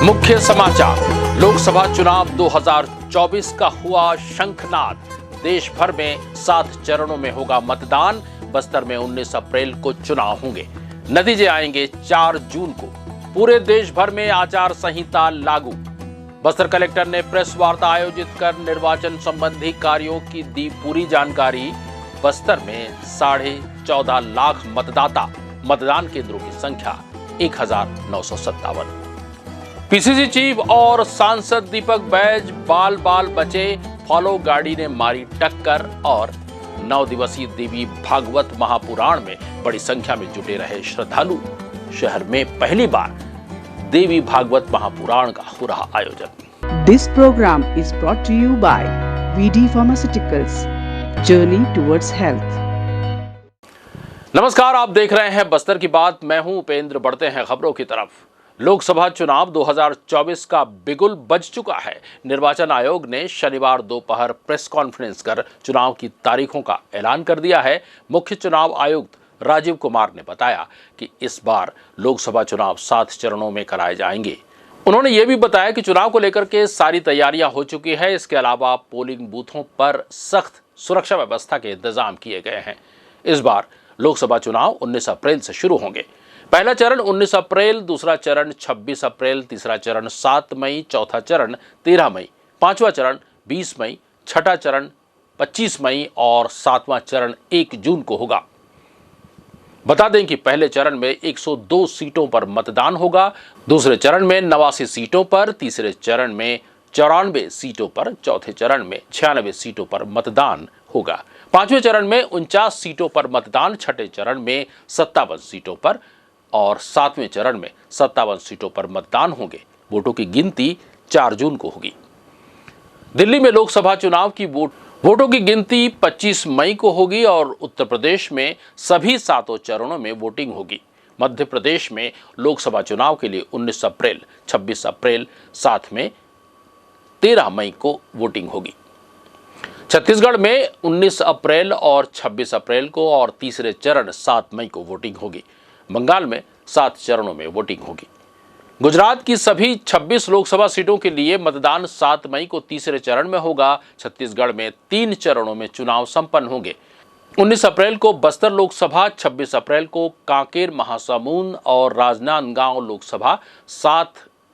मुख्य समाचार। लोकसभा चुनाव 2024 का हुआ शंखनाद। देश भर में 7 चरणों में होगा मतदान। बस्तर में 19 अप्रैल को चुनाव होंगे। नतीजे आएंगे 4 जून को। पूरे देश भर में आचार संहिता लागू। बस्तर कलेक्टर ने प्रेस वार्ता आयोजित कर निर्वाचन संबंधी कार्यों की दी पूरी जानकारी। बस्तर में 14.5 लाख मतदाता। मतदान केंद्रों की संख्या 1957। पीसीसी चीफ और सांसद दीपक बैज बाल बचे। फॉलो गाड़ी ने मारी टक्कर और 9 दिवसीय देवी भागवत महापुराण में बड़ी संख्या में जुटे रहे श्रद्धालु। शहर में पहली बार देवी भागवत महापुराण का हो रहा आयोजन। This programme is brought to you by VD pharmaceuticals, journey towards health. नमस्कार, आप देख रहे हैं बस्तर की बात। मैं हूं उपेंद्र। बढ़ते हैं खबरों की तरफ। लोकसभा चुनाव 2024 का बिगुल बज चुका है। निर्वाचन आयोग ने शनिवार दोपहर प्रेस कॉन्फ्रेंस कर चुनाव की तारीखों का ऐलान कर दिया है। मुख्य चुनाव आयुक्त राजीव कुमार ने बताया कि इस बार लोकसभा चुनाव 7 चरणों में कराए जाएंगे। उन्होंने ये भी बताया कि चुनाव को लेकर के सारी तैयारियां हो चुकी है। इसके अलावा पोलिंग बूथों पर सख्त सुरक्षा व्यवस्था के इंतजाम किए गए हैं। इस बार लोकसभा चुनाव 19 अप्रैल से शुरू होंगे। पहला चरण 19 अप्रैल, दूसरा चरण 26 अप्रैल, तीसरा चरण 7 मई, चौथा चरण 13 मई, पांचवा चरण 20 मई, छठा चरण 25 मई और 7वां चरण 1 जून को होगा। बता दें कि पहले चरण में 102 सीटों पर मतदान होगा, दूसरे चरण में 89 सीटों पर, तीसरे चरण में 94 सीटों पर, चौथे चरण में 96 सीटों पर मतदान होगा, पांचवें चरण में 49 सीटों पर मतदान, छठे चरण में 57 सीटों पर और 7वें चरण में 57 सीटों पर मतदान होंगे। वोटों की गिनती 4 जून को होगी। दिल्ली में लोकसभा चुनाव की वोटों की गिनती 25 मई को होगी और उत्तर प्रदेश में सभी 7 चरणों में वोटिंग होगी। मध्य प्रदेश में लोकसभा चुनाव के लिए 19 अप्रैल, 26 अप्रैल, साथ में 13 मई को वोटिंग होगी। छत्तीसगढ़ में 19 अप्रैल और 26 अप्रैल को और तीसरे चरण 7 मई को वोटिंग होगी। बंगाल में 7 चरणों में वोटिंग होगी। गुजरात की सभी 26 लोकसभा सीटों के लिए मतदान 7 मई को तीसरे चरण में होगा। छत्तीसगढ़ में 3 चरणों में चुनाव संपन्न होंगे। 19 अप्रैल को बस्तर लोकसभा, 26 अप्रैल को कांकेर, महासमुंद और राजनांदगांव लोकसभा, 7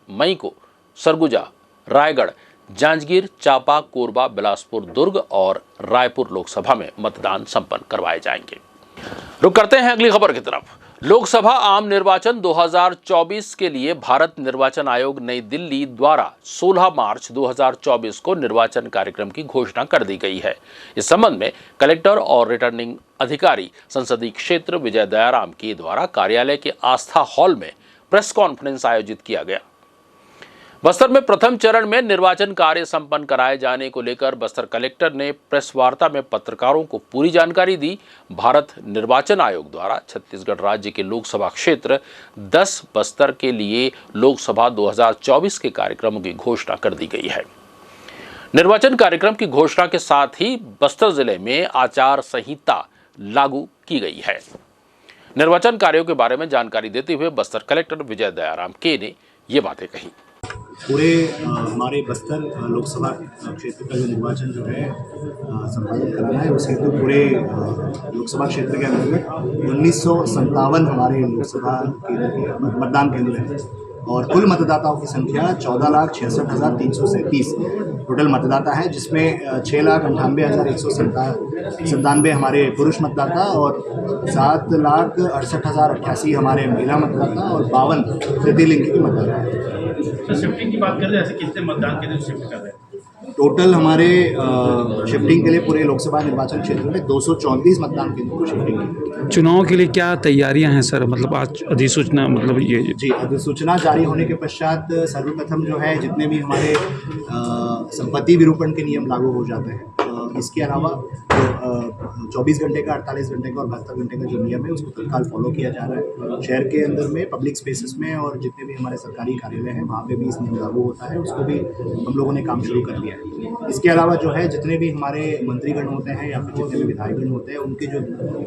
मई को सरगुजा, रायगढ़, जांजगीर, चांपा, कोरबा, बिलासपुर, दुर्ग और रायपुर लोकसभा में मतदान संपन्न करवाए जाएंगे। रुक करते हैं अगली खबर की तरफ। लोकसभा आम निर्वाचन 2024 के लिए भारत निर्वाचन आयोग नई दिल्ली द्वारा 16 मार्च 2024 को निर्वाचन कार्यक्रम की घोषणा कर दी गई है। इस संबंध में कलेक्टर और रिटर्निंग अधिकारी संसदीय क्षेत्र विजय दयाराम के द्वारा कार्यालय के आस्था हॉल में प्रेस कॉन्फ्रेंस आयोजित किया गया। बस्तर में प्रथम चरण में निर्वाचन कार्य संपन्न कराए जाने को लेकर बस्तर कलेक्टर ने प्रेस वार्ता में पत्रकारों को पूरी जानकारी दी। भारत निर्वाचन आयोग द्वारा छत्तीसगढ़ राज्य के लोकसभा क्षेत्र 10 बस्तर के लिए लोकसभा 2024 के कार्यक्रमों की घोषणा कर दी गई है। निर्वाचन कार्यक्रम की घोषणा के साथ ही बस्तर जिले में आचार संहिता लागू की गई है। निर्वाचन कार्यों के बारे में जानकारी देते हुए बस्तर कलेक्टर विजय दयाराम के ने ये बातें कही। पूरे हमारे बस्तर लोकसभा क्षेत्र का जो निर्वाचन जो है संपादित कराना है, उसके तो पूरे लोकसभा क्षेत्र के अंतर्गत 1957 हमारे लोकसभा केंद्र के मतदान केंद्र हैं और कुल मतदाताओं की संख्या 14,66,337 टोटल मतदाता है, जिसमें 6,98,197 हमारे पुरुष मतदाता और 7,68,088 हमारे महिला मतदाता और 52 तृतीय लिंग के मतदाता हैं। शिफ्टिंग की बात कर रहे हैं, ऐसे कितने मतदान के लिए शिफ्ट कर रहे हैं? टोटल हमारे शिफ्टिंग के लिए पूरे लोकसभा निर्वाचन क्षेत्र में 234 मतदान केंद्रों को शिफ्टिंग की। चुनाव के लिए क्या तैयारियां हैं सर? मतलब आज अधिसूचना जी, अधिसूचना जारी होने के पश्चात सर्वप्रथम जो है जितने भी हमारे संपत्ति विरूपण के नियम लागू हो जाते हैं, इसके अलावा जो 24 घंटे का, 48 घंटे का और 72 घंटे का जो नियम है उसको तत्काल फॉलो किया जा रहा है। शहर के अंदर में पब्लिक स्पेसेस में और जितने भी हमारे सरकारी कार्यालय हैं वहाँ पे भी इस नियम लागू होता है, उसको भी हम लोगों ने काम शुरू कर लिया है। इसके अलावा जो है जितने भी हमारे मंत्रीगण होते हैं या फिर जितने भी विधायकगण होते हैं, उनकी जो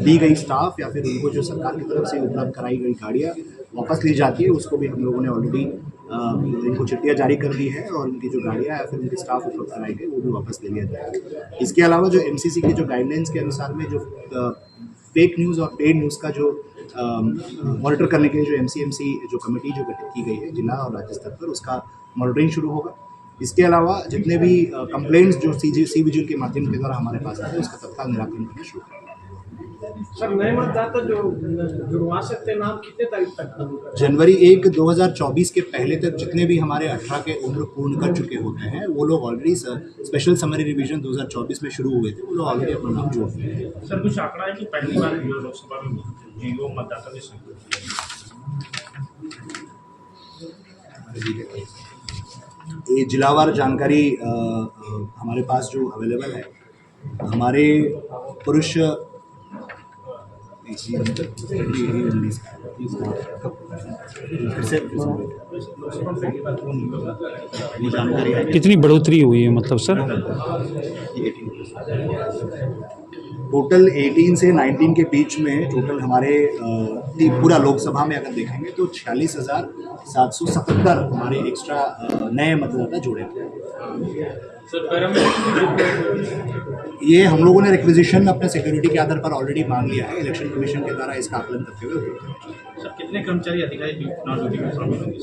दी गई स्टाफ या फिर उनको जो सरकार की तरफ से उपलब्ध कराई गई गाड़ियाँ वापस ली जाती है, उसको भी हम लोगों ने ऑलरेडी इनको चिट्ठियाँ जारी कर दी है और उनकी जो गाड़ियाँ या फिर उनके स्टाफ उपलब्ध कराए गए वो भी वापस ले लिया जाएगा। इसके अलावा जो MCC के जो गाइडलाइंस के अनुसार में जो फेक न्यूज़ और पेड न्यूज़ का जो मॉनिटर करने के लिए जो MCMC जो कमेटी जो गठित की गई है जिला और राज्य स्तर पर, उसका मॉनिटरिंग शुरू होगा। इसके अलावा जितने भी कंप्लेंट्स जो सी विजिल के माध्यम के द्वारा हमारे पास आते हैं उसका तत्काल निराकरण करना शुरू करेंगे। सर, नए मतदाता जो जुड़वा सकते हैं नाम कितने तारीख तक? जनवरी 1, 2024 के पहले तक जितने भी हमारे 18 के उम्र पूर्ण कर चुके होते हैं वो लोग ऑलरेडी स्पेशल समरी रिवीजन 2024 में शुरू हुए थे, वो लोग ऑलरेडी अपना नाम जोड़ रहे हैं। सर, कुछ आंकड़ा है कि पहली बार लोकसभा में जो मतदाता की संख्या ये जिलावार जानकारी हमारे पास जो अवेलेबल है, हमारे पुरुष कितनी बढ़ोतरी हुई है मतलब सर? टोटल 18 से 19 के बीच में टोटल हमारे पूरा लोकसभा में अगर देखेंगे तो 46,777 हमारे एक्स्ट्रा नए मतदाता जुड़े हैं। ये हम लोगों ने रिक्विजिशन अपने सिक्योरिटी के आधार पर ऑलरेडी मांग लिया है, इलेक्शन कमीशन के द्वारा इसका आकलन करते हुए। सर, कितने कर्मचारी अधिकारी चुनाव ड्यूटी में शामिल होंगे?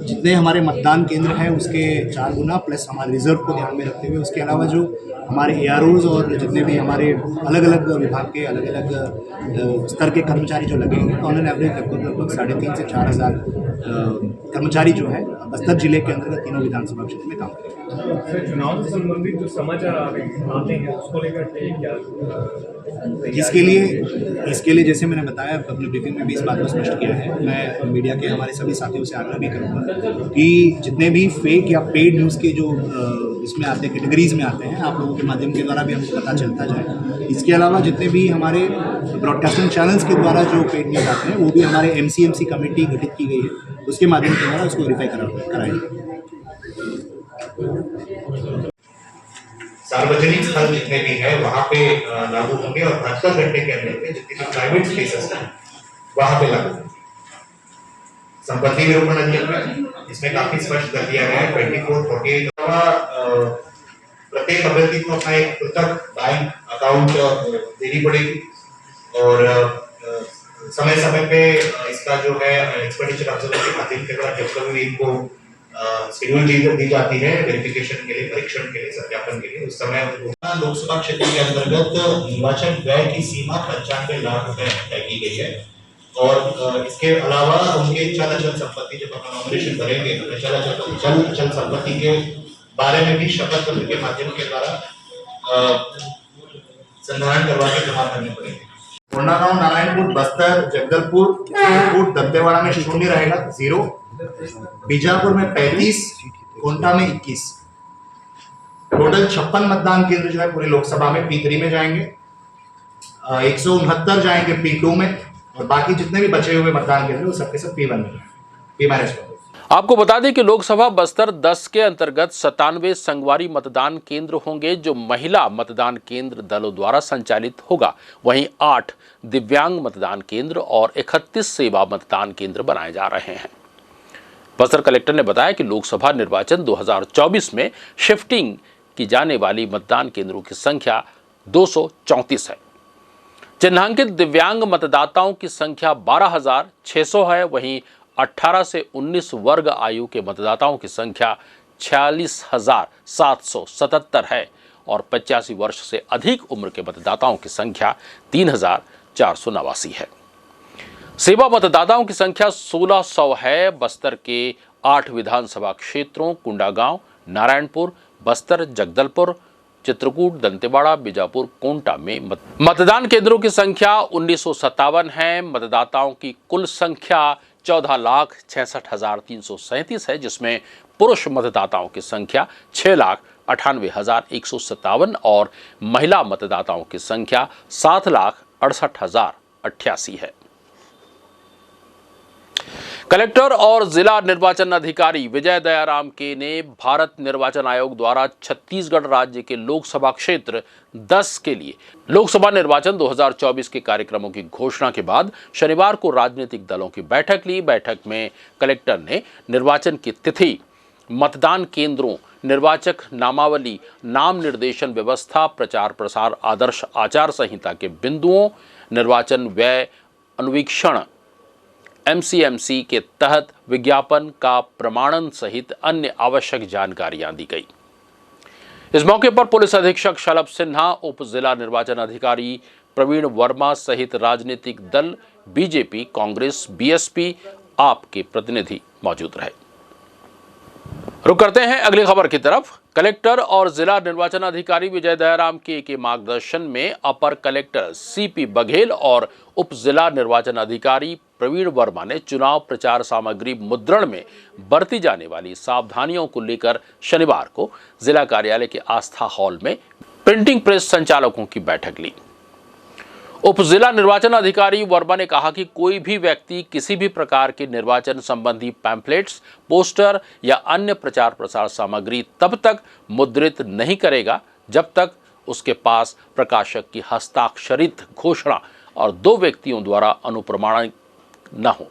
जितने हमारे मतदान केंद्र हैं उसके 4 गुना प्लस हमारे रिजर्व को ध्यान में रखते हुए, उसके अलावा जो हमारे AROs और जितने भी हमारे अलग अलग विभाग के अलग अलग स्तर के कर्मचारी जो लगेंगे, ऑन एन एवरेज लगभग 3,500 से 4,000 कर्मचारी जो है बस्तर जिले के अंतर्गत तीनों विधानसभा क्षेत्र में काम करेंगे। चुनाव से संबंधित जो समाचार आते हैं उसको लेकर क्या? इसके लिए जैसे मैंने बताया अपनी ब्रीफिंग में भी इस बात को स्पष्ट किया है, मैं मीडिया के हमारे सभी साथियों से आग्रह भी करूँगा कि जितने भी फेक या पेड न्यूज़ के जो इसमें आते हैं कैटेगरीज में आते हैं, आप लोगों के माध्यम के द्वारा भी हमको पता चलता जाए। इसके अलावा जितने भी हमारे ब्रॉडकास्टिंग चैनल्स के द्वारा जो पेड न्यूज़ आते हैं वो भी हमारे MCMC कमेटी गठित की गई है, उसके माध्यम के द्वारा उसको वेरीफाई कराएंगे। सार्वजनिक स्थल जितने भी है वहाँ पे लागू होंगे और 72 घंटे के अंदर पे जितने भी प्राइवेट स्पेसेस हैं वहाँ पे लागू होंगे। संपत्ति विरूपण अधिनियम इसमें काफी स्पष्ट कर दिया गया है 24/48 प्रत्येक अभ्यर्थी को अपना एक पृथक बैंक अकाउंट देनी पड़ेगी और समय समय पे इसका जो है एक्सपेंडिचर ऑब्जर्वर के माध्यम के द्वारा जब कभी इनको शेड्यूल दी जाती है वेरिफिकेशन के लिए, परीक्षण के लिए, सत्यापन के लिए, उस समय लोकसभा क्षेत्र के अंतर्गत निर्वाचन व्यय की सीमा 95 लाख रुपए तय की गई है और इसके अलावा उनके चल अचल संपत्ति जब हम नॉमिनेशन करेंगे तो चल अचल संपत्ति के बारे में भी शपथ पत्र के माध्यम के द्वारा संधारण करवा के जमा करने पड़ेंगे। कोंडागांव, नारायणपुर, बस्तर, जगदलपुर, दंतेवाड़ा में 0 रहेगा, 0। बीजापुर में 35, कोंटा में 21। टोटल 56 मतदान केंद्र जो है पूरी लोकसभा में P3 में जाएंगे, 169 जाएंगे P2 में और बाकी जितने भी बचे हुए मतदान केंद्र वो सबके सब P1 में, P-1। आपको बता दें कि लोकसभा बस्तर 10 के अंतर्गत 97 संगवारी मतदान केंद्र होंगे जो महिला मतदान केंद्र दलों द्वारा संचालित होगा। वहीं 8 दिव्यांग मतदान केंद्र और 31 सेवा मतदान केंद्र बनाए जा रहे हैं। बस्तर कलेक्टर ने बताया कि लोकसभा निर्वाचन 2024 में शिफ्टिंग की जाने वाली मतदान केंद्रों की संख्या 234 है। चिन्हांकित दिव्यांग मतदाताओं की संख्या 12,600 है। वहीं 18 से 19 वर्ग आयु के मतदाताओं की संख्या 46,777 है और 85 वर्ष से अधिक उम्र के मतदाताओं की संख्या 3,489 है। सेवा मतदाताओं की संख्या 1,600 है। बस्तर के 8 विधानसभा क्षेत्रों कुंडागांव, नारायणपुर, बस्तर, जगदलपुर, चित्रकूट, दंतेवाड़ा, बीजापुर, कोंटा में मतदान केंद्रों की संख्या 1957 है। मतदाताओं की कुल संख्या 14,66,337 है, जिसमें पुरुष मतदाताओं की संख्या 6,98,157 और महिला मतदाताओं की संख्या 7,68,088 है। कलेक्टर और जिला निर्वाचन अधिकारी विजय दयाराम के ने भारत निर्वाचन आयोग द्वारा छत्तीसगढ़ राज्य के लोकसभा क्षेत्र 10 के लिए लोकसभा निर्वाचन 2024 के कार्यक्रमों की घोषणा के बाद शनिवार को राजनीतिक दलों की बैठक ली। बैठक में कलेक्टर ने निर्वाचन की तिथि, मतदान केंद्रों, निर्वाचक नामावली, नाम निर्देशन व्यवस्था, प्रचार प्रसार आदर्श आचार संहिता के बिंदुओं, निर्वाचन व्यय अनुवीक्षण MCMC के तहत विज्ञापन का प्रमाणन सहित अन्य आवश्यक जानकारियां दी गई। इस मौके पर पुलिस अधीक्षक शलभ सिन्हा, उप जिला निर्वाचन अधिकारी प्रवीण वर्मा सहित राजनीतिक दल, बीजेपी, कांग्रेस, BSP, आप के प्रतिनिधि मौजूद रहे। रुक करते हैं अगली खबर की तरफ। कलेक्टर और जिला निर्वाचन अधिकारी विजय दयाराम के मार्गदर्शन में अपर कलेक्टर CP बघेल और उप जिला निर्वाचन अधिकारी प्रवीण वर्मा ने चुनाव प्रचार सामग्री मुद्रण में बरती जाने वाली सावधानियों को लेकर शनिवार को जिला कार्यालय के आस्था हॉल में प्रिंटिंग प्रेस संचालकों की बैठक ली। उप जिला निर्वाचन अधिकारी वर्मा ने कहा कि कोई भी व्यक्ति किसी भी प्रकार के निर्वाचन संबंधी पैम्फलेट्स, पोस्टर या अन्य प्रचार प्रसार सामग्री तब तक मुद्रित नहीं करेगा जब तक उसके पास प्रकाशक की हस्ताक्षरित घोषणा और 2 व्यक्तियों द्वारा अनुप्रमाणित न हो।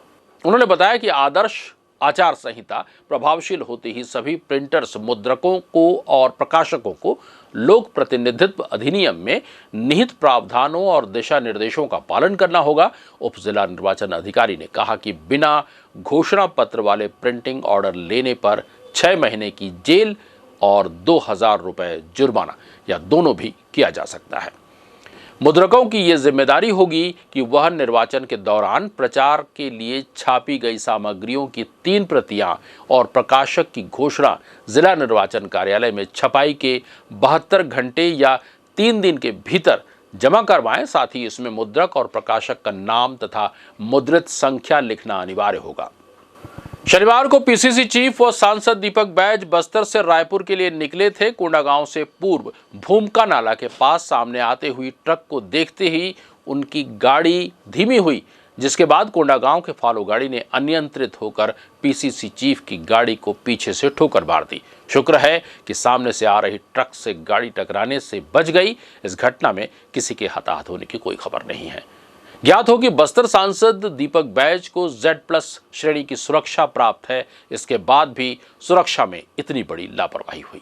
उन्होंने बताया कि आदर्श आचार संहिता प्रभावशील होते ही सभी प्रिंटर्स, मुद्रकों को और प्रकाशकों को लोक प्रतिनिधित्व अधिनियम में निहित प्रावधानों और दिशा निर्देशों का पालन करना होगा। उप जिला निर्वाचन अधिकारी ने कहा कि बिना घोषणा पत्र वाले प्रिंटिंग ऑर्डर लेने पर 6 महीने की जेल और 2000 रुपए जुर्माना या दोनों भी किया जा सकता है। मुद्रकों की ये जिम्मेदारी होगी कि वह निर्वाचन के दौरान प्रचार के लिए छापी गई सामग्रियों की 3 प्रतियां और प्रकाशक की घोषणा जिला निर्वाचन कार्यालय में छपाई के 72 घंटे या 3 दिन के भीतर जमा करवाएं। साथ ही इसमें मुद्रक और प्रकाशक का नाम तथा मुद्रित संख्या लिखना अनिवार्य होगा। शनिवार को PCC चीफ और सांसद दीपक बैज बस्तर से रायपुर के लिए निकले थे। कोंडागांव से पूर्व भूमका नाला के पास सामने आते हुई ट्रक को देखते ही उनकी गाड़ी धीमी हुई, जिसके बाद कोंडागांव के फॉलो गाड़ी ने अनियंत्रित होकर PCC चीफ की गाड़ी को पीछे से ठोकर मार दी। शुक्र है कि सामने से आ रही ट्रक से गाड़ी टकराने से बच गई। इस घटना में किसी के हताहत होने की कोई खबर नहीं है। ज्ञात हो कि बस्तर सांसद दीपक बैज को Z+ श्रेणी की सुरक्षा प्राप्त है। इसके बाद भी सुरक्षा में इतनी बड़ी लापरवाही हुई।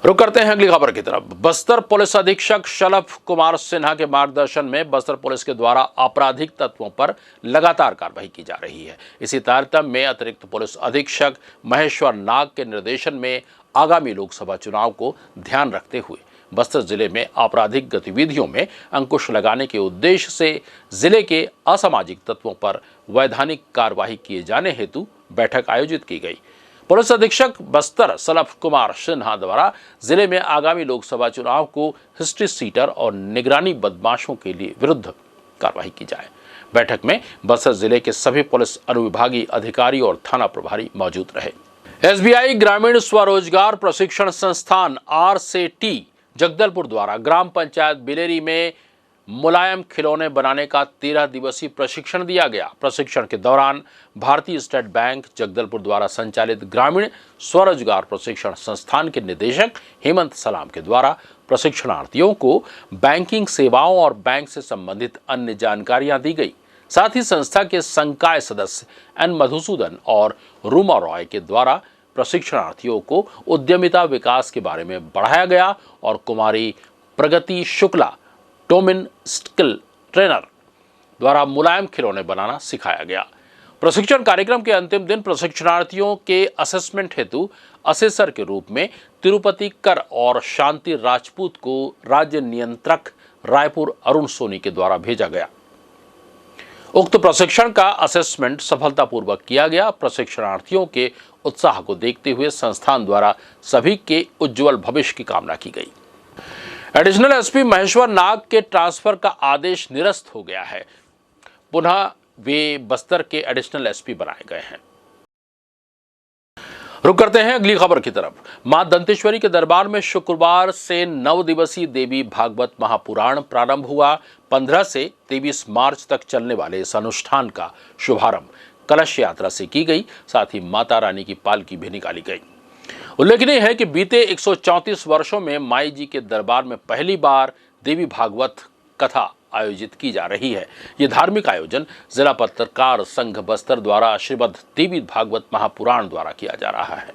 रुक करते हैं अगली खबर की तरफ। बस्तर पुलिस अधीक्षक शलभ कुमार सिन्हा के मार्गदर्शन में बस्तर पुलिस के द्वारा आपराधिक तत्वों पर लगातार कार्रवाई की जा रही है। इसी तारतम्य में अतिरिक्त पुलिस अधीक्षक महेश्वर नाग के निर्देशन में आगामी लोकसभा चुनाव को ध्यान रखते हुए बस्तर जिले में आपराधिक गतिविधियों में अंकुश लगाने के उद्देश्य से जिले के असामाजिक तत्वों पर वैधानिक कार्यवाही किए जाने हेतु बैठक आयोजित की गई। पुलिस अधीक्षक बस्तर शलभ कुमार सिन्हा द्वारा जिले में आगामी लोकसभा चुनाव को हिस्ट्री सीटर और निगरानी बदमाशों के लिए विरुद्ध कार्यवाही की जाए। बैठक में बस्तर जिले के सभी पुलिस अनुविभागीय अधिकारी और थाना प्रभारी मौजूद रहे। SBI ग्रामीण स्वरोजगार प्रशिक्षण संस्थान RCT जगदलपुर द्वारा ग्राम पंचायत बिलेरी में मुलायम खिलौने बनाने का 13 दिवसीय प्रशिक्षण दिया गया। प्रशिक्षण के दौरान भारतीय स्टेट बैंक जगदलपुर द्वारा संचालित ग्रामीण स्वरोजगार प्रशिक्षण संस्थान के निदेशक हेमंत सलाम के द्वारा प्रशिक्षणार्थियों को बैंकिंग सेवाओं और बैंक से संबंधित अन्य जानकारियां दी गई। साथ ही संस्था के संकाय सदस्य N मधुसूदन और रूमा रॉय के द्वारा प्रशिक्षणार्थियों को उद्यमिता विकास के बारे में बढ़ाया गया और कुमारी प्रगति शुक्ला टोमिन स्किल ट्रेनर द्वारा मुलायम खिलौने बनाना सिखाया गया। प्रशिक्षण कार्यक्रम के अंतिम दिन प्रशिक्षणार्थियों के असेसमेंट हेतु असेसर के रूप में तिरुपति कर और शांति राजपूत को राज्य नियंत्रक रायपुर अरुण सोनी के द्वारा भेजा गया। उक्त प्रशिक्षण का असेसमेंट सफलतापूर्वक किया गया। प्रशिक्षणार्थियों के उत्साह को देखते हुए संस्थान द्वारा सभी के उज्जवल भविष्य की कामना की गई। एडिशनल SP महेश्वर नाग के ट्रांसफर का आदेश निरस्त हो गया है। पुनः वे बस्तर के एडिशनल SP बनाए गए हैं। रुक करते हैं अगली खबर की तरफ। मां दंतेश्वरी के दरबार में शुक्रवार से 9 दिवसीय देवी भागवत महापुराण प्रारंभ हुआ। 15 से 23 मार्च तक चलने वाले इस अनुष्ठान का शुभारंभ कलश यात्रा से की गई। साथ ही माता रानी की पालकी भी निकाली गई। उल्लेखनीय है कि बीते 134 वर्षों में माई जी के दरबार में पहली बार देवी भागवत कथा आयोजित की जा रही है। ये धार्मिक आयोजन जिला पत्रकार संघ बस्तर द्वारा श्रीमद् देवी भागवत महापुराण द्वारा किया जा रहा है।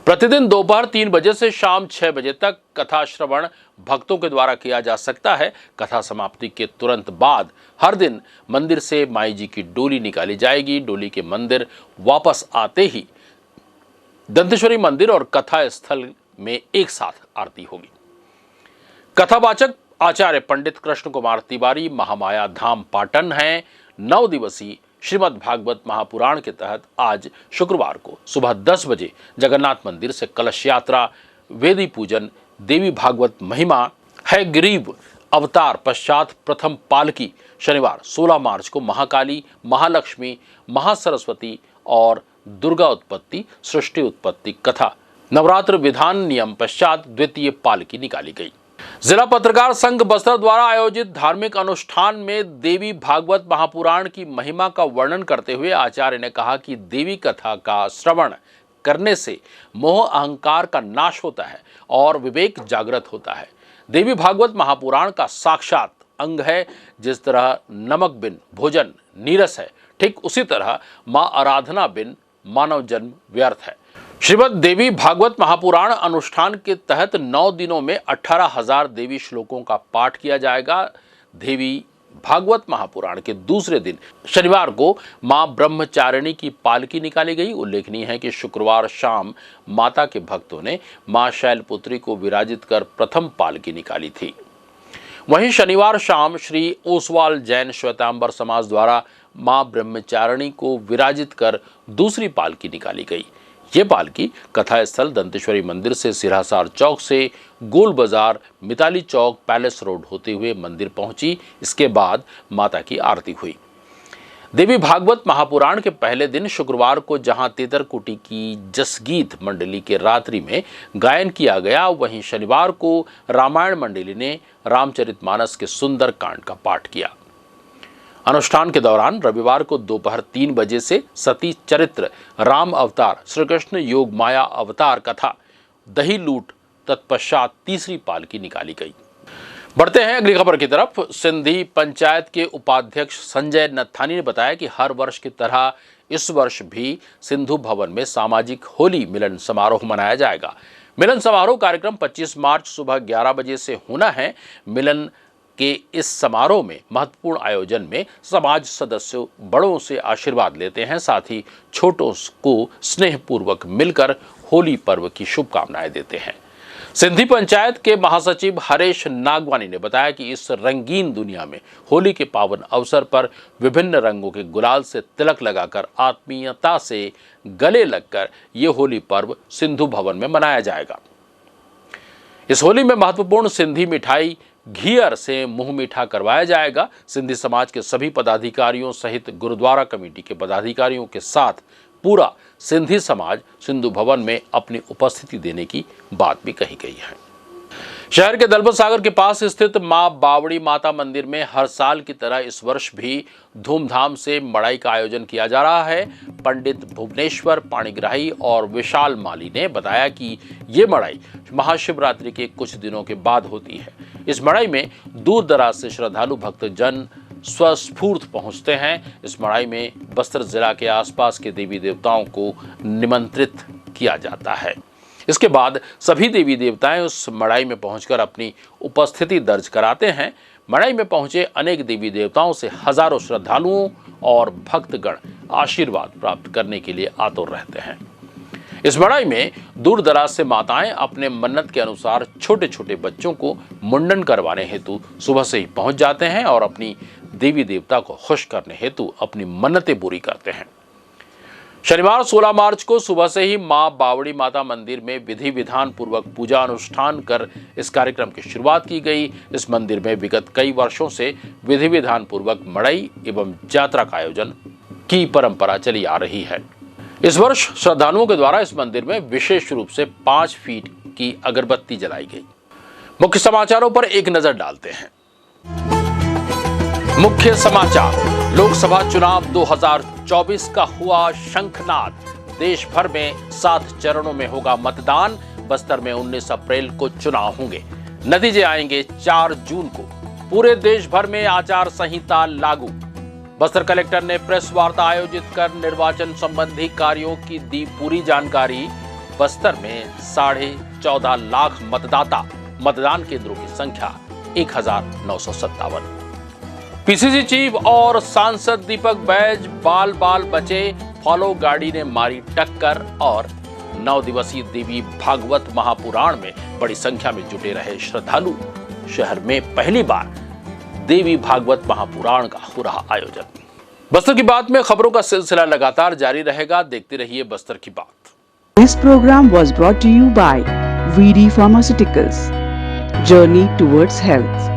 प्रतिदिन दोपहर 3 बजे से शाम 6 बजे तक कथा श्रवण भक्तों के द्वारा किया जा सकता है। कथा समाप्ति के तुरंत बाद हर दिन मंदिर से माई जी की डोली निकाली जाएगी। डोली के मंदिर वापस आते ही दंतेश्वरी मंदिर और कथा स्थल में एक साथ आरती होगी। कथावाचक आचार्य पंडित कृष्ण कुमार तिवारी महामाया धाम पाटन हैं। 9 दिवसीय श्रीमद् भागवत महापुराण के तहत आज शुक्रवार को सुबह 10 बजे जगन्नाथ मंदिर से कलश यात्रा, वेदी पूजन, देवी भागवत महिमा है गरीब अवतार पश्चात प्रथम पालकी शनिवार 16 मार्च को महाकाली, महालक्ष्मी, महासरस्वती और दुर्गा उत्पत्ति, सृष्टि उत्पत्ति कथा नवरात्र विधान नियम पश्चात द्वितीय पालकी निकाली गई। जिला पत्रकार संघ बस्तर द्वारा आयोजित धार्मिक अनुष्ठान में देवी भागवत महापुराण की महिमा का वर्णन करते हुए आचार्य ने कहा कि देवी कथा का श्रवण करने से मोह अहंकार का नाश होता है और विवेक जागृत होता है। देवी भागवत महापुराण का साक्षात अंग है। जिस तरह नमक बिन भोजन नीरस है, ठीक उसी तरह मां आराधना बिन मानव जन्म व्यर्थ है। श्रीमद् देवी भागवत महापुराण अनुष्ठान के तहत 9 दिनों में 18,000 देवी श्लोकों का पाठ किया जाएगा। देवी भागवत महापुराण के दूसरे दिन शनिवार को मां ब्रह्मचारिणी की पालकी निकाली गई। उल्लेखनीय है कि शुक्रवार शाम माता के भक्तों ने मां शैलपुत्री को विराजित कर प्रथम पालकी निकाली थी। वहीं शनिवार शाम श्री ओसवाल जैन श्वेतांबर समाज द्वारा मां ब्रह्मचारिणी को विराजित कर दूसरी पालकी निकाली गई। ये पालकी कथा स्थल दंतेश्वरी मंदिर से सिरहासार चौक से गोल बाजार, मिताली चौक, पैलेस रोड होते हुए मंदिर पहुंची। इसके बाद माता की आरती हुई। देवी भागवत महापुराण के पहले दिन शुक्रवार को जहां तेतरकुटी की जसगीत मंडली के रात्रि में गायन किया गया, वहीं शनिवार को रामायण मंडली ने रामचरितमानस के सुंदर कांड का पाठ किया। अनुष्ठान के दौरान रविवार को दोपहर 3 बजे से सती चरित्र, राम अवतार, श्री कृष्ण योग माया अवतार कथा, दही लूट तत्पश्चात तीसरी पालकी निकाली गई। बढ़ते हैं अगली खबर की तरफ। सिंधी पंचायत के उपाध्यक्ष संजय नत्थानी ने बताया कि हर वर्ष की तरह इस वर्ष भी सिंधु भवन में सामाजिक होली मिलन समारोह मनाया जाएगा। मिलन समारोह कार्यक्रम 25 मार्च सुबह 11 बजे से होना है। मिलन के इस समारोह में महत्वपूर्ण आयोजन में समाज सदस्यों बड़ों से आशीर्वाद लेते हैं, साथ ही छोटों को स्नेहपूर्वक मिलकर होली पर्व की शुभकामनाएं देते हैं। सिंधी पंचायत के महासचिव हरेश नागवानी ने बताया कि इस रंगीन दुनिया में होली के पावन अवसर पर विभिन्न रंगों के गुलाल से तिलक लगाकर आत्मीयता से गले लगकर ये होली पर्व सिंधु भवन में मनाया जाएगा। इस होली में महत्वपूर्ण सिंधी मिठाई घियर से मुंह मीठा करवाया जाएगा। सिंधी समाज के सभी पदाधिकारियों सहित गुरुद्वारा कमेटी के पदाधिकारियों के साथ पूरा सिंधी समाज सिंधु भवन में अपनी उपस्थिति देने की बात भी कही गई है। शहर के दलपत सागर के पास स्थित मां बावड़ी माता मंदिर में हर साल की तरह इस वर्ष भी धूमधाम से मड़ाई का आयोजन किया जा रहा है। पंडित भुवनेश्वर पाणिग्राही और विशाल माली ने बताया कि ये मड़ाई महाशिवरात्रि के कुछ दिनों के बाद होती है। इस मड़ाई में दूर दराज से श्रद्धालु भक्तजन स्वस्फूर्त पहुंचते हैं। इस मड़ाई में बस्तर जिला के आसपास के देवी देवताओं को निमंत्रित किया जाता है। इसके बाद सभी देवी देवताएं उस मड़ाई में पहुंचकर अपनी उपस्थिति दर्ज कराते हैं। मड़ाई में पहुंचे अनेक देवी देवताओं से हजारों श्रद्धालुओं और भक्तगण आशीर्वाद प्राप्त करने के लिए आतुर रहते हैं। इस मड़ाई में दूर दराज से माताएं अपने मन्नत के अनुसार छोटे छोटे बच्चों को मुंडन करवाने हेतु सुबह से ही पहुंच जाते हैं और अपनी देवी देवता को खुश करने हेतु अपनी मन्नतें पूरी करते हैं। शनिवार 16 मार्च को सुबह से ही मां बावड़ी माता मंदिर में विधि विधान पूर्वक पूजा अनुष्ठान कर इस कार्यक्रम की शुरुआत की गई। इस मंदिर में विगत कई वर्षों से विधि विधान पूर्वक मड़ई एवं यात्रा का आयोजन की परंपरा चली आ रही है। इस वर्ष श्रद्धालुओं के द्वारा इस मंदिर में विशेष रूप से 5 फीट की अगरबत्ती जलाई गई। मुख्य समाचारों पर एक नजर डालते हैं। मुख्य समाचार। लोकसभा चुनाव 2024 का हुआ शंखनाद। देश भर में 7 चरणों में होगा मतदान। बस्तर में 19 अप्रैल को चुनाव होंगे। नतीजे आएंगे 4 जून को। पूरे देश भर में आचार संहिता लागू। बस्तर कलेक्टर ने प्रेस वार्ता आयोजित कर निर्वाचन संबंधी कार्यों की दी पूरी जानकारी। बस्तर में 14.5 लाख मतदाता। मतदान केंद्रों की संख्या 1957। पीसीसी चीफ और सांसद दीपक बैज बाल बाल बचे। फॉलो गाड़ी ने मारी टक्कर और 9 दिवसीय देवी भागवत महापुराण में बड़ी संख्या में जुटे रहे श्रद्धालु। शहर में पहली बार देवी भागवत महापुराण का हो रहा आयोजन। बस्तर की बात में खबरों का सिलसिला लगातार जारी रहेगा। देखते रहिए बस्तर की बात। This program was brought to you by VD Pharmaceuticals. Journey towards health.